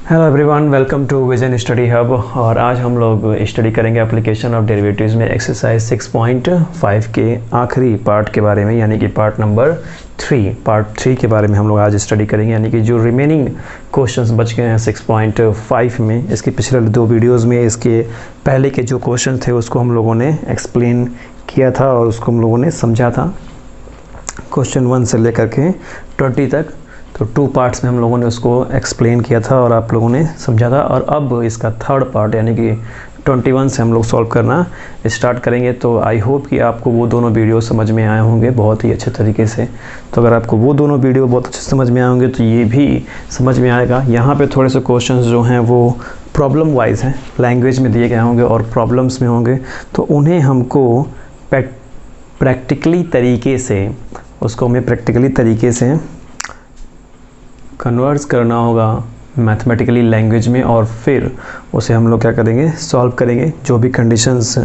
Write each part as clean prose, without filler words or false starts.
Hello everyone, welcome to vision study hub. और आज हम लोग स्टडी करेंगे एप्लीकेशन ऑफ डेरिवेटिव्स में एक्सरसाइज 6.5 के आखिरी पार्ट के बारे में, यानी कि पार्ट नंबर 3 पार्ट 3 के बारे में हम लोग आज स्टडी करेंगे। यानी कि जो रिमेनिंग क्वेश्चंस बच गए हैं 6.5 में, इसके पिछले 2 वीडियोज़ में इसके पहले के जो क्वेश्चन थे उसको हम लोगों ने एक्सप्लेन किया था और उसको हम लोगों ने समझा था, क्वेश्चन 1 से लेकर के 20 तक। तो 2 पार्ट्स में हम लोगों ने उसको एक्सप्लेन किया था और आप लोगों ने समझा था। और अब इसका थर्ड पार्ट यानी कि 21 से हम लोग सॉल्व करना स्टार्ट करेंगे। तो आई होप कि आपको वो दोनों वीडियो समझ में आए होंगे बहुत ही अच्छे तरीके से। तो अगर आपको वो दोनों वीडियो बहुत अच्छे से समझ में आए होंगे तो ये भी समझ में आएगा। यहाँ पे थोड़े से क्वेश्चंस जो हैं वो प्रॉब्लम वाइज हैं, लैंग्वेज में दिए गए होंगे और प्रॉब्लम्स में होंगे, तो उन्हें हमको प्रैक्टिकली तरीके से कन्वर्ट करना होगा मैथमेटिकली लैंग्वेज में, और फिर उसे हम लोग क्या करेंगे, सॉल्व करेंगे। जो भी कंडीशंस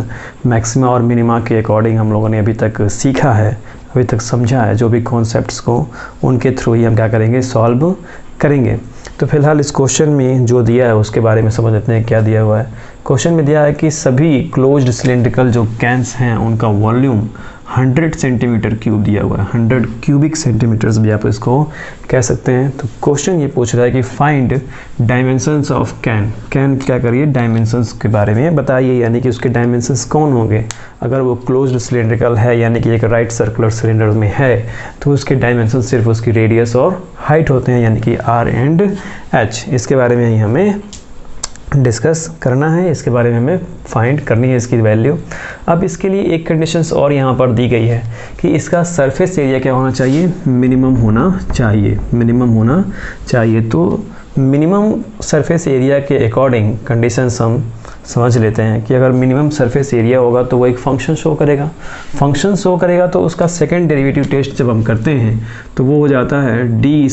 मैक्सिमा और मिनिमा के अकॉर्डिंग हम लोगों ने अभी तक सीखा है, अभी तक समझा है, जो भी कॉन्सेप्ट्स को, उनके थ्रू ही हम क्या करेंगे, सॉल्व करेंगे। तो फिलहाल इस क्वेश्चन में जो दिया है उसके बारे में समझ लेते हैं क्या दिया हुआ है। क्वेश्चन में दिया है कि सभी क्लोज्ड सिलेंड्रिकल जो कैंस हैं उनका वॉल्यूम 100 सेंटीमीटर क्यूब दिया हुआ है, 100 क्यूबिक सेंटीमीटर्स भी आप इसको कह सकते हैं। तो क्वेश्चन ये पूछ रहा है कि फाइंड डायमेंशंस ऑफ कैन क्या करिए, डायमेंशंस के बारे में बताइए, यानी कि उसके डायमेंशंस कौन होंगे। अगर वो क्लोज्ड सिलेंड्रिकल है यानी कि एक राइट सर्कुलर सिलेंडर में है तो उसके डायमेंशन सिर्फ उसकी रेडियस और हाइट होते हैं, यानी कि R एंड H। इसके बारे में ही हमें डिस्कस करना है, इसके बारे में हमें फाइंड करनी है इसकी वैल्यू। अब इसके लिए एक कंडीशंस और यहाँ पर दी गई है कि इसका सरफेस एरिया क्या होना चाहिए, मिनिमम होना चाहिए। तो मिनिमम सरफेस एरिया के अकॉर्डिंग कंडीशंस हम समझ लेते हैं कि अगर मिनिमम सरफेस एरिया होगा तो वो एक फंक्शन शो करेगा। तो उसका सेकंड डेरिवेटिव टेस्ट जब हम करते हैं तो वो हो जाता है d²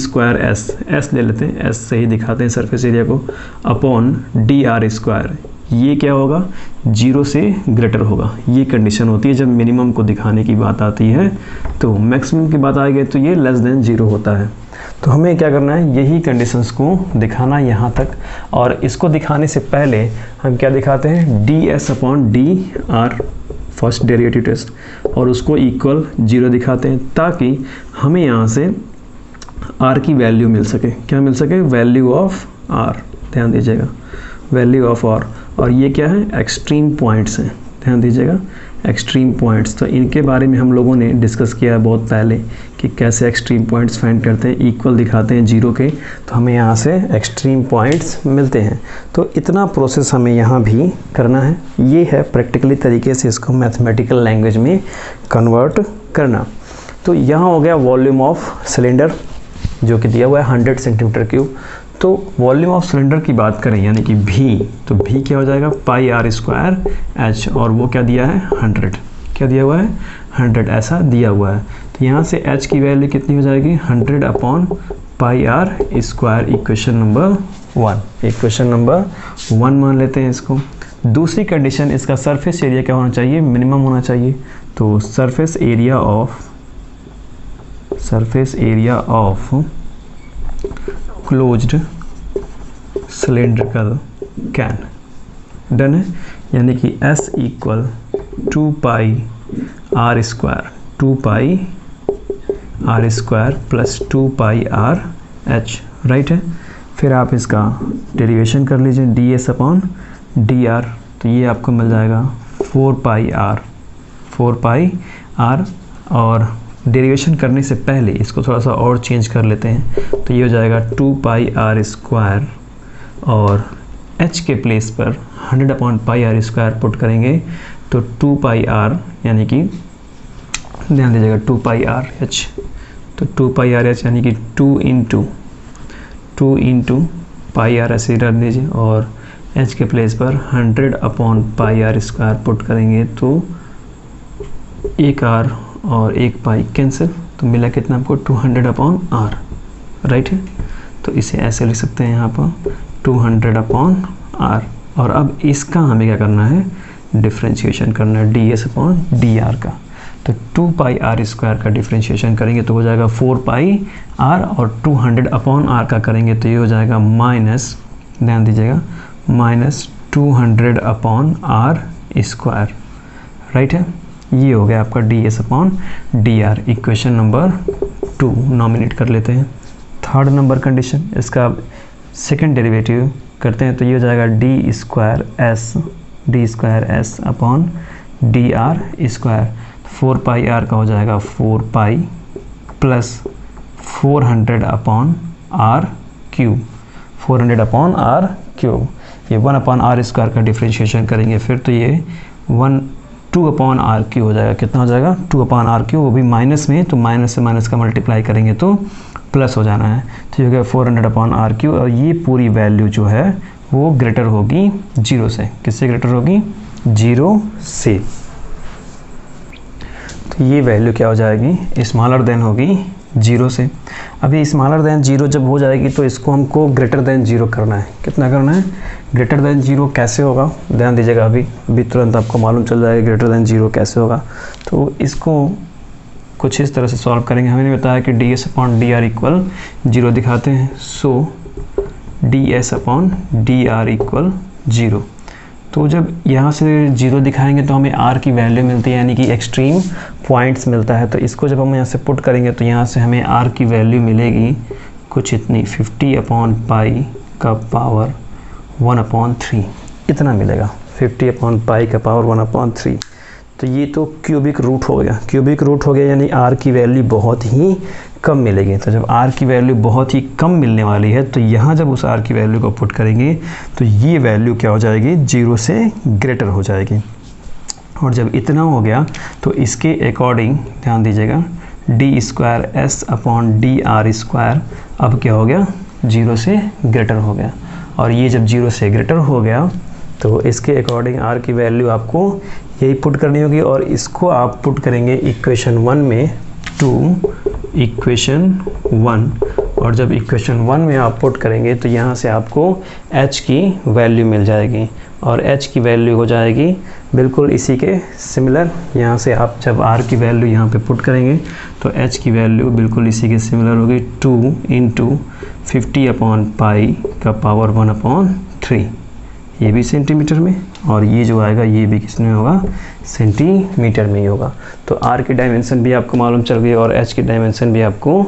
s ले लेते हैं, s से ही दिखाते हैं सरफेस एरिया को, अपॉन dr²। ये क्या होगा, 0 से ग्रेटर होगा। ये कंडीशन होती है जब मिनिमम को दिखाने की बात आती है। तो मैक्सिमम की बात आएगी तो ये लेस देन 0 होता है। तो हमें क्या करना है, यही कंडीशंस को दिखाना यहाँ तक। और इसको दिखाने से पहले हम क्या दिखाते हैं, ds/dr फर्स्ट डेरिवेटिव टेस्ट, और उसको इक्वल 0 दिखाते हैं ताकि हमें यहाँ से r की वैल्यू मिल सके। क्या मिल सके, वैल्यू ऑफ r। ध्यान दीजिएगा, वैल्यू ऑफ r। और ये क्या है, एक्सट्रीम पॉइंट्स हैं, ध्यान दीजिएगा, एक्सट्रीम पॉइंट्स। तो इनके बारे में हम लोगों ने डिस्कस किया है बहुत पहले कि कैसे एक्सट्रीम पॉइंट्स फाइंड करते हैं, इक्वल दिखाते हैं 0 के, तो हमें यहाँ से एक्सट्रीम पॉइंट्स मिलते हैं। तो इतना प्रोसेस हमें यहाँ भी करना है। ये है प्रैक्टिकली तरीके से इसको मैथमेटिकल लैंग्वेज में कन्वर्ट करना। तो यहाँ हो गया वॉल्यूम ऑफ सिलेंडर जो कि दिया हुआ है 100 सेंटीमीटर क्यूब। तो वॉल्यूम ऑफ सिलेंडर की बात करें यानी कि V, तो V क्या हो जाएगा, πr²H, और वो क्या दिया है, 100। क्या दिया हुआ है, 100 ऐसा दिया हुआ है। तो यहाँ से H की वैल्यू कितनी हो जाएगी, 100/πr²। इक्वेशन नंबर 1 मान लेते हैं इसको। दूसरी कंडीशन, इसका सरफेस एरिया क्या होना चाहिए, मिनिमम होना चाहिए। तो surface area of closed cylindrical can done है, यानी कि S = 2πr² plus 2πrH, right है। फिर आप इसका डेरिवेशन कर लीजिए ds/dr, तो ये आपको मिल जाएगा 4πr। और डेरिवेशन करने से पहले इसको थोड़ा सा और चेंज कर लेते हैं, तो ये हो जाएगा 2πr², और h के प्लेस पर 100/πr² पुट करेंगे तो 2πr, यानी कि ध्यान दीजिएगा 2πrH, तो 2πrH यानी कि 2 इंटू πr ऐसे रख दीजिए, और h के प्लेस पर 100/πr² पुट करेंगे तो एक r और एक पाई कैंसिल, तो मिला कितना आपको, 200/r, राइट है। तो इसे ऐसे लिख सकते हैं यहाँ पर 200/r। और अब इसका हमें क्या करना है, डिफरेंशिएशन करना है ds/dr का। तो 2πr² का डिफरेंशिएशन करेंगे तो हो जाएगा 4πr, और 200/r का करेंगे तो ये हो जाएगा ध्यान दीजिएगा, -200 अपॉन आर स्क्वायर, राइट है। ये हो गया आपका ds upon dr, equation number 2 nominate कर लेते हैं। थर्ड नंबर कंडीशन, इसका सेकंड डेरिवेटिव करते हैं तो ये हो जाएगा D square S upon D R square, 4 pi R का हो जाएगा 4 pi plus 400 upon R cube, 400 upon R cube. ये 1 अपॉन आर स्क्वायर का डिफ्रेंशिएशन करेंगे फिर तो ये 2 अपॉन आर क्यूब हो जाएगा। कितना हो जाएगा? 2 अपॉन आर क्यूब, वो भी माइनस में, तो माइनस से माइनस का मल्टीप्लाई करेंगे तो प्लस हो जाना है। तो ये हो गया 400 अपॉन आर क्यूब, और ये पूरी वैल्यू जो है वो ग्रेटर होगी 0 से। किससे ग्रेटर होगी? 0 से। तो ये वैल्यू क्या हो जाएगी? स्मॉलर देन होगी 0 से। अभी स्मॉलर देन 0 जब हो जाएगी तो इसको हमको ग्रेटर देन 0 करना है। कितना करना है? ग्रेटर देन 0 कैसे होगा? ध्यान दीजिएगा, अभी तुरंत आपको मालूम चल जाएगा ग्रेटर देन 0 कैसे होगा। तो इसको कुछ इस तरह से सॉल्व करेंगे। हमें बताया कि ds upon D are equal 0 दिखाते हैं, सो ds upon D are equal 0। तो जब यहाँ से 0 दिखाएंगे तो हमें r की वैल्यू मिलती है, यानी कि एक्सट्रीम पॉइंट्स मिलता है। तो इसको जब हम यहाँ से पुट करेंगे तो यहाँ से हमें r की वैल्यू मिलेगी कुछ इतनी, 50 अपॉन पाई का पावर 1/3, इतना मिलेगा, 50 अपॉन पाई का पावर 1/3। तो ये तो क्यूबिक रूट हो गया, क्यूबिक रूट हो गया, यानी r की वैल्यू बहुत ही कम मिलेगी। तो जब r की वैल्यू बहुत ही कम मिलने वाली है तो यहाँ जब उस r की वैल्यू को पुट करेंगे तो ये वैल्यू क्या हो जाएगी? 0 से ग्रेटर हो जाएगी। और जब इतना हो गया तो इसके अकॉर्डिंग ध्यान दीजिएगा, D square S upon D R square अब क्या हो गया? 0 से ग्रेटर हो गया। और ये जब 0 से ग्रेटर हो गया तो इसके अकॉर्डिंग r की वैल्यू आपको यही पुट करनी होगी, और इसको आप पुट करेंगे इक्वेशन 1 में, टू इक्वेशन 1। और जब इक्वेशन 1 में आप पुट करेंगे तो यहाँ से आपको h की वैल्यू मिल जाएगी, और h की वैल्यू हो जाएगी बिल्कुल इसी के सिमिलर। यहाँ से आप जब r की वैल्यू यहाँ पे पुट करेंगे तो h की वैल्यू बिल्कुल इसी के सिमिलर होगी, 2 इंटू 50 अपॉन पाई का पावर 1/3, ये भी सेंटीमीटर में, और ये जो आएगा ये भी किसमें होगा? सेंटीमीटर में ही होगा। तो r की डायमेंशन भी आपको मालूम चल गई और h की डायमेंशन भी आपको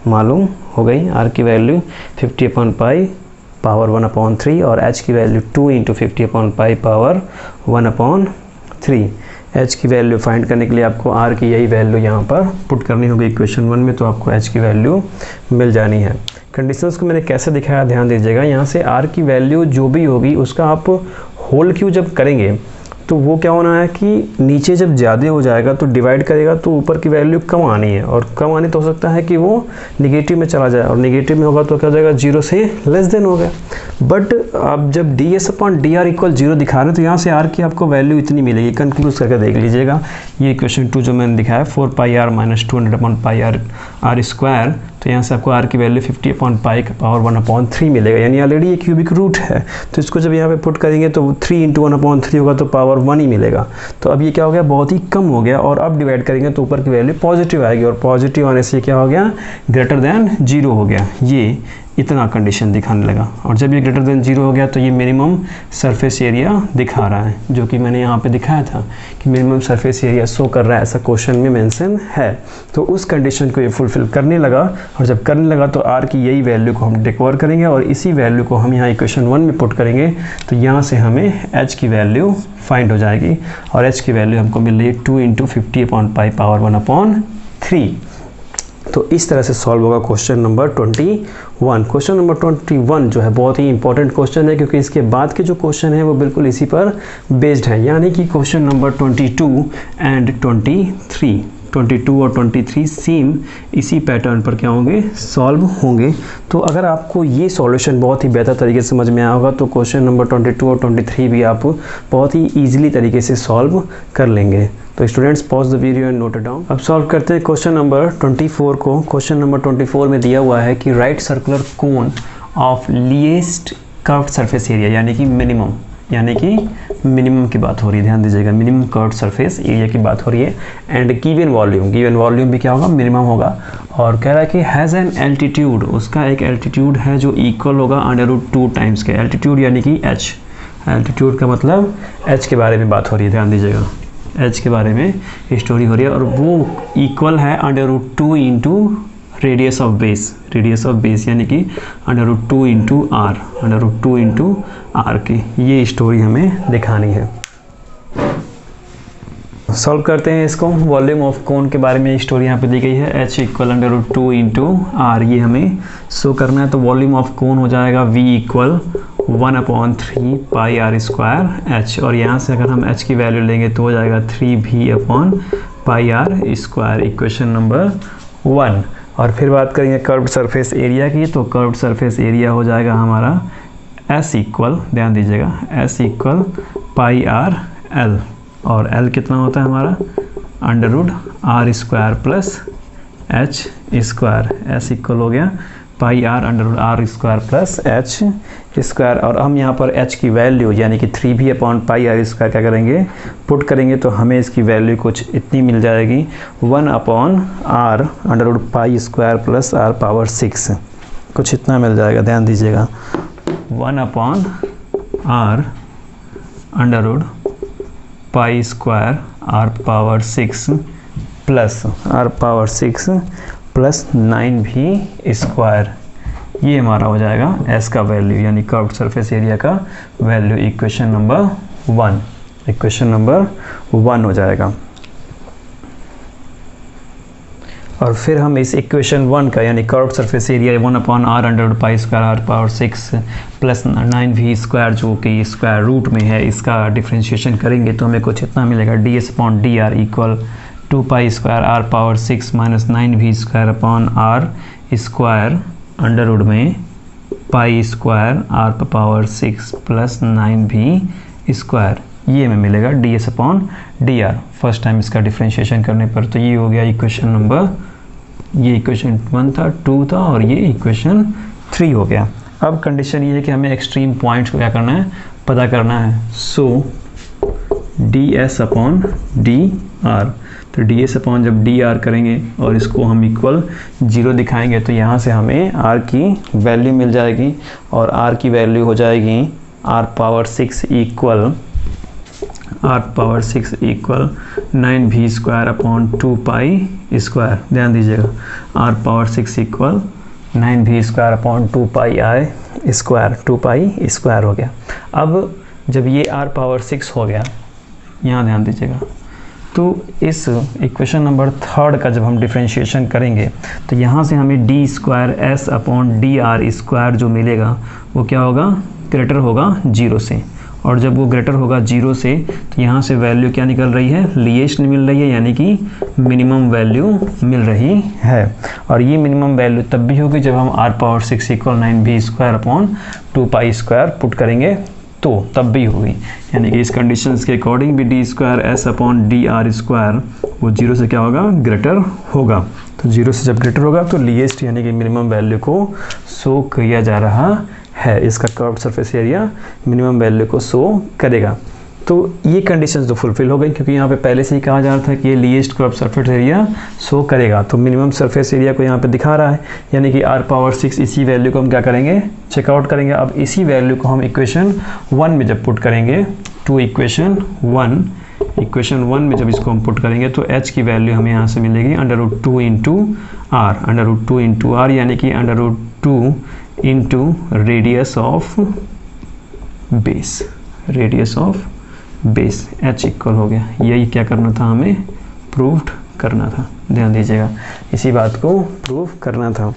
मालूम हो गई। r की वैल्यू 50 अपॉन पाई पावर 1/3 और h की value 2 into 50 upon pi power 1/3। h की वैल्यू फाइंड करने के लिए आपको r की यही वैल्यू यहाँ पर पुट करनी होगी इक्वेशन 1 में, तो आपको h की वैल्यू मिल जानी है। कंडीशंस को मैंने कैसे दिखाया ध्यान दीजिएगा, यहाँ से r की वैल्यू जो भी होगी उसका आप होल क्यू जब करेंगे तो वो क्या होना है कि नीचे जब ज़्यादा हो जाएगा तो डिवाइड करेगा तो ऊपर की वैल्यू कम आनी है, और कम आनी तो हो सकता है कि वो नेगेटिव में चला जाए, और नेगेटिव में होगा तो क्या हो जाएगा? 0 से लेस देन हो गया। बट अब जब ds upon D are equal 0 दिखा रहे हैं तो यहाँ से r की आपको वैल्यू इतनी मिलेगी। कंक्लूड करके देख लीजिएगा, ये इक्वेशन 2 जो मैंने दिखाया 4 pi R minus 200 upon pi R square, तो यहाँ से आपको r की वैल्यू 50 अपॉन पाई का पावर 1/3 मिलेगा, यानी ऑलरेडी ये क्यूबिक रूट है। तो इसको जब यहाँ पे पुट करेंगे तो 3 इंटू 1/3 होगा तो पावर 1 ही मिलेगा। तो अब ये क्या हो गया? बहुत ही कम हो गया, और अब डिवाइड करेंगे तो ऊपर की वैल्यू पॉजिटिव आएगी, और पॉजिटिव आने से क्या हो गया? ग्रेटर देन 0 हो गया। ये इतना कंडीशन दिखाने लगा, और जब ये ग्रेटर देन 0 हो गया तो ये मिनिमम सरफेस एरिया दिखा रहा है, जो कि मैंने यहाँ पे दिखाया था कि मिनिमम सरफेस एरिया शो कर रहा है, ऐसा क्वेश्चन में मेंशन है। तो उस कंडीशन को ये फुलफिल करने लगा, और जब करने लगा तो r की यही वैल्यू को हम डिकवर करेंगे, और इसी वैल्यू को हम यहाँ इक्वेशन 1 में पुट करेंगे तो यहाँ से हमें h की वैल्यू फाइंड हो जाएगी, और h की वैल्यू हमको मिल रही है 2 इंटू 50 अपॉन पाई पावर 1/3। तो इस तरह से सॉल्व होगा क्वेश्चन नंबर 21। क्वेश्चन नंबर 21 जो है बहुत ही इंपॉर्टेंट क्वेश्चन है, क्योंकि इसके बाद के जो क्वेश्चन है वो बिल्कुल इसी पर बेस्ड है, यानी कि क्वेश्चन नंबर 22 एंड 22 और 23 सेम इसी पैटर्न पर क्या होंगे? सॉल्व होंगे। तो अगर आपको ये सॉल्यूशन बहुत ही बेहतर तरीके से समझ में आया होगा तो क्वेश्चन नंबर 22 और 23 भी आप बहुत ही ईजिली तरीके से सॉल्व कर लेंगे। तो students pause the video and note it down. अब सॉल्व करते हैं क्वेश्चन नंबर 24 को। क्वेश्चन नंबर 24 में दिया हुआ है कि right circular cone of least curved surface area, यानी कि मिनिमम की बात हो रही है, ध्यान दीजिएगा, मिनिमम कर्व्ड सरफेस एरिया की बात हो रही है, एंड गिवन वॉल्यूम भी क्या होगा? मिनिमम होगा, और कह रहा है कि हैज़ एन एल्टीट्यूड, उसका एक एल्टीट्यूड है जो इक्वल होगा √2 टाइम्स के एल्टीट्यूड यानी कि h। एल्टीट्यूड का मतलब h के बारे में बात हो रही है, ध्यान दीजिएगा, h के बारे में स्टोरी हो रही है और वो इक्वल है √2 into radius of base, radius of base यानी कि √2 इंटू r, √2 इंटू r की ये स्टोरी हमें दिखानी है। सॉल्व करते हैं इसको। वॉल्यूम ऑफ कोन के बारे में स्टोरी यहाँ पे दी गई है, h इक्वल √2 इंटू r, ये हमें शो करना है। तो वॉल्यूम ऑफ कोन हो जाएगा v इक्वल 1/3 पाई r स्क्वायर h, और यहाँ से अगर हम h की वैल्यू लेंगे तो हो जाएगा 3v पाई r स्क्वायर, इक्वेशन नंबर 1। और फिर बात करेंगे कर्व्ड सरफेस एरिया की, तो कर्व्ड सरफेस एरिया हो जाएगा हमारा s इक्वल, ध्यान दीजिएगा, s equal pi r l, और l कितना होता है हमारा √r square plus h square, s equal हो गया पाई r √r square plus h square. और हम यहाँ पर h की वैल्यू यानी कि 3v/पाई r स्क्वायर क्या करेंगे, पुट करेंगे, तो हमें इसकी वैल्यू कुछ इतनी मिल जाएगी 1/r √pi square plus r power 6, कुछ इतना मिल जाएगा, ध्यान दीजिएगा, 1/r √पाई square r power 6 plus r power 6 plus 9v square, ये हमारा हो जाएगा s का वैल्यू यानी कर्व्ड सरफेस एरिया का value, equation number 1, equation number 1 हो जाएगा। और फिर हम इस इक्वेशन 1 का यानी कर्व्ड सरफेस एरिया 1/r √पाई square r power 6 plus 9v square जो कि स्क्वायर रूट में है, इसका डिफ्रेंशिएशन करेंगे तो हमें कुछ इतना मिलेगा, ds/dr equal 2 pi square r power 6 minus 9v square upon r square under root में pi square r power 6 plus 9v square, ये हमें मिलेगा ds/dr फर्स्ट टाइम इसका डिफ्रेंशिएशन करने पर। तो ये हो गया इक्वेशन नंबर, ये इक्वेशन 1 था, 2 था और ये इक्वेशन 3 हो गया। अब कंडीशन ये है कि हमें एक्सट्रीम पॉइंट्स को क्या करना है, पता करना है। सो ds/dr, तो ds अपॉन जब dr करेंगे और इसको हम इक्वल 0 दिखाएंगे तो यहाँ से हमें r की वैल्यू मिल जाएगी, और r की वैल्यू हो जाएगी r power 6 equal 9v square upon 2 pi square, ध्यान दीजिएगा, r power 6 equal 9v square upon 2 pi i square, 2 pi square हो गया। अब जब ये r पावर 6 हो गया, यहाँ ध्यान दीजिएगा, तो इस इक्वेशन नंबर 3 का जब हम डिफ्रेंशिएशन करेंगे तो यहाँ से हमें d square s upon dr square जो मिलेगा वो क्या होगा, ग्रेटर होगा 0 से, और जब वो ग्रेटर होगा 0 से तो यहाँ से वैल्यू क्या निकल रही है, लीस्ट मिल रही है यानी कि मिनिमम वैल्यू मिल रही है। और ये मिनिमम वैल्यू तब भी होगी जब हम r power 6 equal 9v square upon 2 pi square put करेंगे, तो तब भी होगी, यानी कि इस कंडीशंस के अकॉर्डिंग भी d square s upon dr square वो 0 से क्या होगा, ग्रेटर होगा। तो 0 से जब ग्रेटर होगा तो लीस्ट यानी कि मिनिमम वैल्यू को शो किया जा रहा है, इसका curved surface area minimum value को शो करेगा। तो ये कंडीशंस तो फुलफिल हो गई, क्योंकि यहाँ पे पहले से ही कहा जा रहा था कि ये least curved surface area show करेगा, तो मिनिमम सरफेस एरिया को यहाँ पे दिखा रहा है, यानी कि r पावर 6 इसी वैल्यू को हम क्या करेंगे, चेकआउट करेंगे। अब इसी वैल्यू को हम इक्वेशन 1 में जब पुट करेंगे, तो इक्वेशन 1 में जब इसको हम पुट करेंगे तो h की वैल्यू हमें यहाँ से मिलेगी √2 इंटू r, यानी कि √2 into radius of base, h equal हो गया। यही क्या करना था, हमें प्रूव करना था, ध्यान दीजिएगा, इसी बात को प्रूव करना था।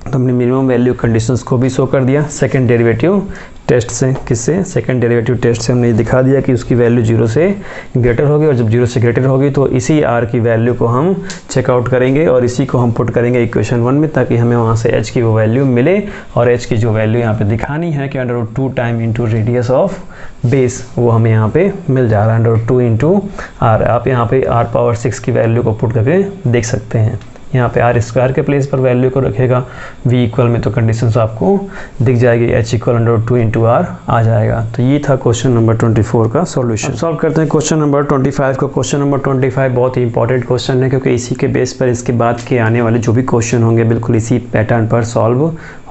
तो हमने मिनिमम वैल्यू कंडीशंस को भी शो कर दिया सेकंड डेरिवेटिव टेस्ट से। किससे, सेकंड डेरिवेटिव टेस्ट से हमने दिखा दिया कि उसकी वैल्यू 0 से ग्रेटर होगी, और जब 0 से ग्रेटर होगी तो इसी r की वैल्यू को हम चेकआउट करेंगे और इसी को हम पुट करेंगे इक्वेशन 1 में, ताकि हमें वहाँ से h की वो वैल्यू मिले। और h की जो वैल्यू यहाँ पे दिखानी है कि √2 time into radius of base, वो हमें यहाँ पे मिल जा रहा है √2 इंटू r। आप यहाँ पे r पावर 6 की वैल्यू को पुट करके देख सकते हैं। यहाँ पे आर स्क्वायर के प्लेस पर वैल्यू को रखेगा, वी इक्वल में तो कंडीशंस आपको दिख जाएगी, H equal under 2 into R आ जाएगा। तो ये था क्वेश्चन नंबर 24 का सॉल्यूशन। सॉल्व करते हैं क्वेश्चन नंबर 25 को। क्वेश्चन नंबर 25 बहुत ही इंपॉर्टेंट क्वेश्चन है, क्योंकि इसी के बेस पर इसके बाद के आने वाले जो भी क्वेश्चन होंगे बिल्कुल इसी पैटर्न पर सॉल्व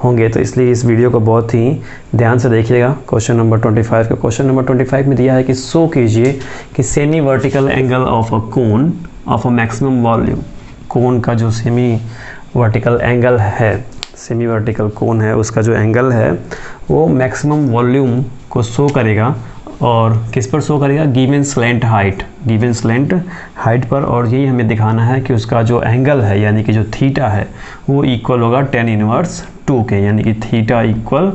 होंगे, तो इसलिए इस वीडियो को बहुत ही ध्यान से देखिएगा। क्वेश्चन नंबर 25 का क्वेश्चन नंबर 25 में दिया है कि शो कीजिए कि semi vertical angle of a cone of a maximum volume. Cone का जो सेमी वर्टिकल एंगल है, सेमी वर्टिकल कोन है, उसका जो एंगल है वो मैक्सिमम वॉल्यूम को शो करेगा। और किस पर शो करेगा? Given slant height, given slant height पर। और यही हमें दिखाना है कि उसका जो एंगल है यानी कि जो थीटा है वो इक्वल होगा tan इनवर्स 2 के, यानी कि theta equal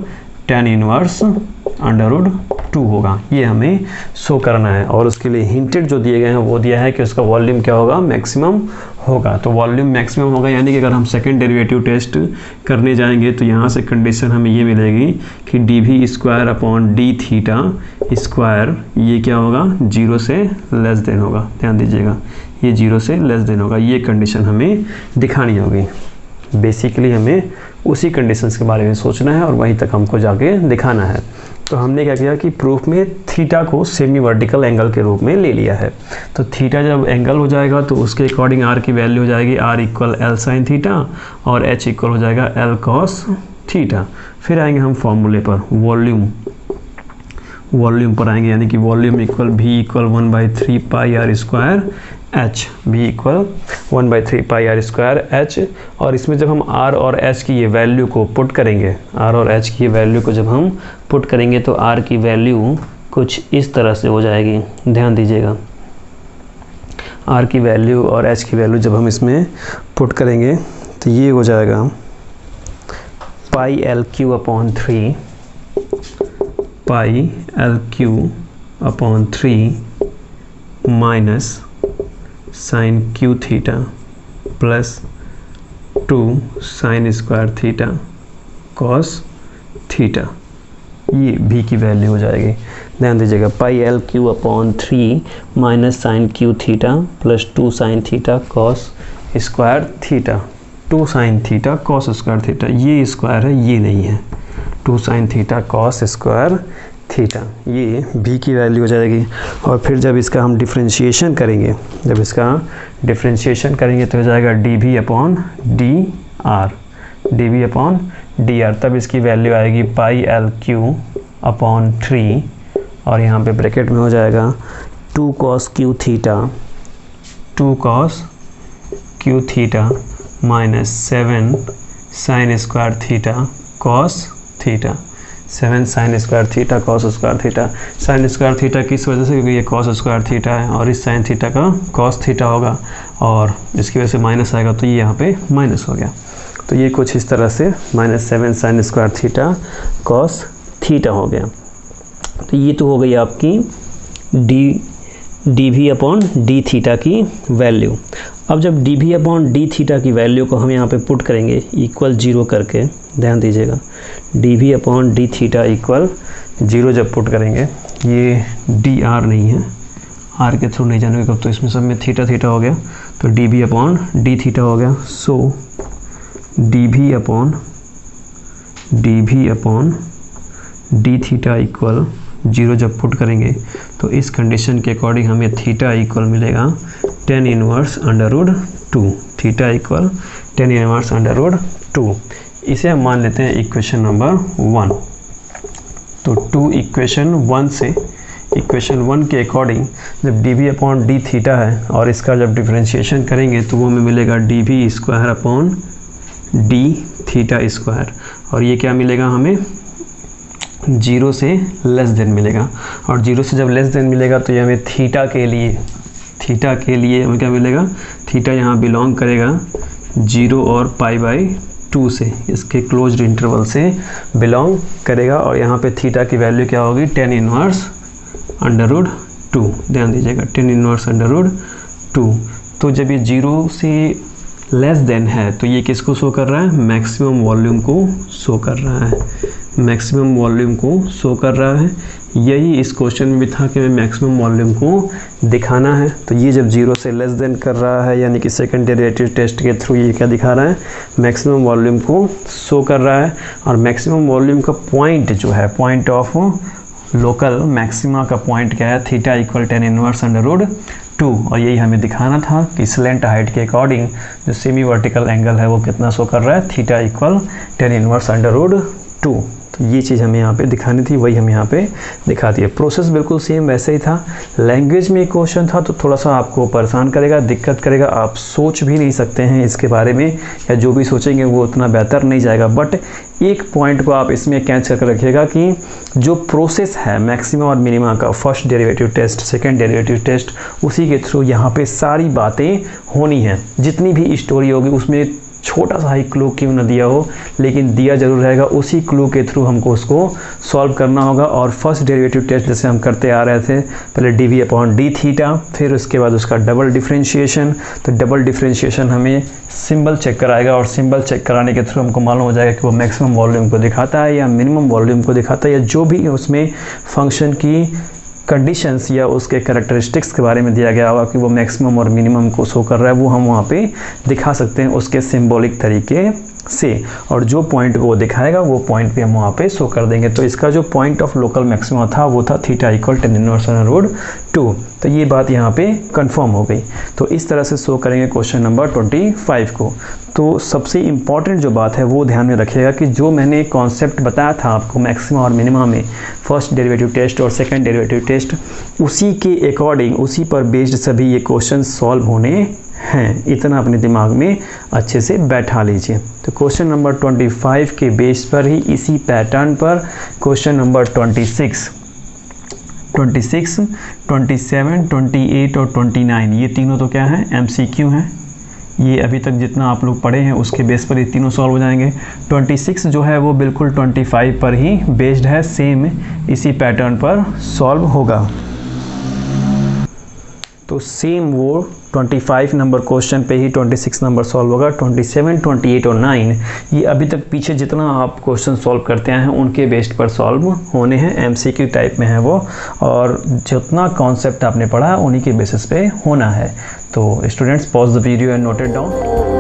tan inverse under root 2 होगा। ये हमें शो करना है। और उसके लिए हिंटेड जो दिए गए हैं वो दिया है कि उसका वॉल्यूम क्या होगा? मैक्सिमम होगा। तो वॉल्यूम मैक्सिमम होगा, यानी कि अगर हम सेकंड डेरिवेटिव टेस्ट करने जाएंगे तो यहाँ से कंडीशन हमें ये मिलेगी कि D V square upon D theta square, ये क्या होगा? 0 से लेस देन होगा। ध्यान दीजिएगा, ये 0 से लेस देन होगा। ये कंडीशन हमें दिखानी होगी। बेसिकली हमें उसी कंडीशंस के बारे में सोचना है और वहीं तक हमको जाके दिखाना है। तो हमने क्या किया कि प्रूफ में थीटा को सेमी वर्टिकल एंगल के रूप में ले लिया है। तो थीटा जब एंगल हो जाएगा तो उसके अकॉर्डिंग आर की वैल्यू हो जाएगी R equal L sine theta और एच इक्वल हो जाएगा एल कॉस थीटा। फिर आएंगे हम फॉर्मूले पर, वॉल्यूम पर आएंगे, यानी कि volume equal V equal 1/3 pi R square H, V equal 1/3 pi R square H. और इसमें जब हम आर और एच की ये वैल्यू को पुट करेंगे, आर और एच की ये वैल्यू को जब हम पुट करेंगे तो आर की वैल्यू कुछ इस तरह से हो जाएगी। ध्यान दीजिएगा, आर की वैल्यू और एच की वैल्यू जब हम इसमें पुट करेंगे तो ये हो जाएगा pi L cube upon 3, pi L cube upon 3 minus sine cube theta plus 2 sine square theta cos theta. ये भी की वैल्यू हो जाएगी। ध्यान दीजिएगा, pi L cube upon 3 minus sine cube theta plus 2 sine theta cos square theta. 2 sine theta cos square theta, ये square है, ये नहीं है। 2 sine theta cos square theta, ये भी की वैल्यू हो जाएगी। और फिर जब इसका हम डिफ्रेंशिएशन करेंगे, जब इसका डिफ्रेंशिएशन करेंगे तो हो जाएगा डी भी अपॉन डी आर, डी भी अपॉन डी आर। तब इसकी वैल्यू आएगी पाई एल क्यू अपॉन 3 और यहाँ पे ब्रैकेट में हो जाएगा 2 cos Q theta, 2 cos Q theta minus 7 sine square theta cos theta, 7 sine square theta cos square theta. Sign square theta किस वजह से? क्योंकि ये कॉस स्क्वायर थीटा है और इस साइन थीटा का कॉस थीटा होगा और इसकी वजह से माइनस आएगा, तो ये यहाँ पे माइनस हो गया। तो ये कुछ इस तरह से -7 sine square theta cos theta हो गया। तो ये तो हो गई आपकी D V upon D theta की वैल्यू। अब जब D V upon D theta की वैल्यू को हम यहाँ पे पुट करेंगे इक्वल 0 करके, ध्यान दीजिएगा, D V upon D theta equal 0 जब पुट करेंगे, ये डी आर नहीं है, आर के थ्रू नहीं जाने कब, तो इसमें सब में थीटा थीटा हो गया, तो D V upon D theta हो गया। So D V upon D theta equal 0 जब पुट करेंगे तो इस कंडीशन के अकॉर्डिंग हमें थीटा इक्वल मिलेगा tan inverse under root 2, theta equal tan inverse under root 2। इसे हम मान लेते हैं इक्वेशन नंबर 1। तो 2 इक्वेशन 1 से, इक्वेशन 1 के अकॉर्डिंग जब D V upon D theta है और इसका जब डिफ्रेंशिएशन करेंगे तो वो हमें मिलेगा D V square upon D theta square. और ये क्या मिलेगा हमें? 0 से लेस देन मिलेगा। और 0 से जब लेस देन मिलेगा तो ये हमें थीटा के लिए हमें क्या मिलेगा? थीटा यहाँ बिलोंग करेगा 0 और π/2 से, इसके क्लोज्ड इंटरवल से बिलोंग करेगा। और यहाँ पे थीटा की वैल्यू क्या होगी? tan inverse under root 2। ध्यान दीजिएगा, tan इनवर्स अंडर रूट 2। तो जब ये 0 से लेस देन है तो ये किसको शो कर रहा है? मैक्सिमम वॉल्यूम को शो कर रहा है। मैक्सिमम वॉल्यूम को शो कर रहा है। यही इस क्वेश्चन में भी था कि हमें मैक्सिमम वॉल्यूम को दिखाना है। तो ये जब 0 से लेस देन कर रहा है, यानी कि सेकंड डेरिवेटिव टेस्ट के थ्रू ये क्या दिखा रहा है, मैक्सिमम वॉल्यूम को शो कर रहा है। और मैक्सिमम वॉल्यूम का पॉइंट जो है, पॉइंट ऑफ लोकल मैक्सिमा का पॉइंट क्या है, थीटा इक्वल tan इनवर्स √2। और यही हमें दिखाना था कि स्लेंट हाइट के अकॉर्डिंग जो सेमी वर्टिकल एंगल है वो कितना शो कर रहा है, थीटा इक्वल tan इनवर्स √2। तो ये चीज़ हमें यहाँ पे दिखानी थी, वही हम यहाँ पे दिखा दिए। प्रोसेस बिल्कुल सेम वैसे ही था। लैंग्वेज में क्वेश्चन था तो थोड़ा सा आपको परेशान करेगा, दिक्कत करेगा, आप सोच भी नहीं सकते हैं इसके बारे में, या जो भी सोचेंगे वो उतना बेहतर नहीं जाएगा। बट एक पॉइंट को आप इसमें कैच करके रखिएगा कि जो प्रोसेस है मैक्सिमा और मिनिमा का, first derivative test, second derivative test, उसी के थ्रू यहाँ पे सारी बातें होनी हैं। जितनी भी स्टोरी होगी उसमें छोटा सा ही क्लू क्यों न दिया हो, लेकिन दिया जरूर रहेगा। उसी क्लू के थ्रू हमको उसको सॉल्व करना होगा। और फर्स्ट डेरिवेटिव टेस्ट जैसे हम करते आ रहे थे, पहले dv/d, फिर उसके बाद उसका डबल डिफरेंशिएशन। तो डबल डिफरेंशिएशन हमें सिंबल चेक कराएगा, और सिंबल चेक कराने के थ्रू हमको मालूम हो जाएगा कि वो मैक्सिमम वॉल्यूम को दिखाता है या मिनिमम वॉल्यूम को दिखाता है, या जो भी उसमें फंक्शन की कंडीशंस या उसके कैरेक्टरिस्टिक्स के बारे में दिया गया होगा कि वो मैक्सिमम और मिनिमम को शो कर रहा है, वो हम वहाँ पे दिखा सकते हैं उसके सिंबॉलिक तरीके से। और जो पॉइंट को वो दिखाएगा वो पॉइंट भी हम वहाँ पे शो कर देंगे। तो इसका जो पॉइंट ऑफ लोकल मैक्सिमा था वो था थीटा इक्वल tan इनवर्स √2। तो ये बात यहाँ पे कंफर्म हो गई। तो इस तरह से शो करेंगे क्वेश्चन नंबर 25 को। तो सबसे इम्पॉर्टेंट जो बात है वो ध्यान में रखिएगा कि जो मैंने कॉन्सेप्ट बताया था आपको मैक्सिमा और मिनिमा में, फर्स्ट डेरिवेटिव टेस्ट और सेकेंड डेरिवेटिव टेस्ट, उसी के अकॉर्डिंग, उसी पर बेस्ड सभी ये क्वेश्चन सॉल्व होने हैं। इतना अपने दिमाग में अच्छे से बैठा लीजिए। तो क्वेश्चन नंबर 25 के बेस पर ही, इसी पैटर्न पर क्वेश्चन नंबर 26, 27, 28 और 29, ये तीनों तो क्या है, MCQ हैं। ये अभी तक जितना आप लोग पढ़े हैं उसके बेस पर ये तीनों सॉल्व हो जाएंगे। 26 जो है वो बिल्कुल 25 पर ही बेस्ड है, सेम इसी पैटर्न पर सॉल्व होगा। तो सेम वो 25 नंबर क्वेश्चन पे ही 26 नंबर सॉल्व होगा। 27, 28 और 9 ये अभी तक पीछे जितना आप क्वेश्चन सॉल्व करते हैं उनके बेस्ड पर सॉल्व होने हैं, MCQ टाइप में है वो, और जितना कॉन्सेप्ट आपने पढ़ा उन्हीं के बेसिस पे होना है। तो students, pause the video and note it down.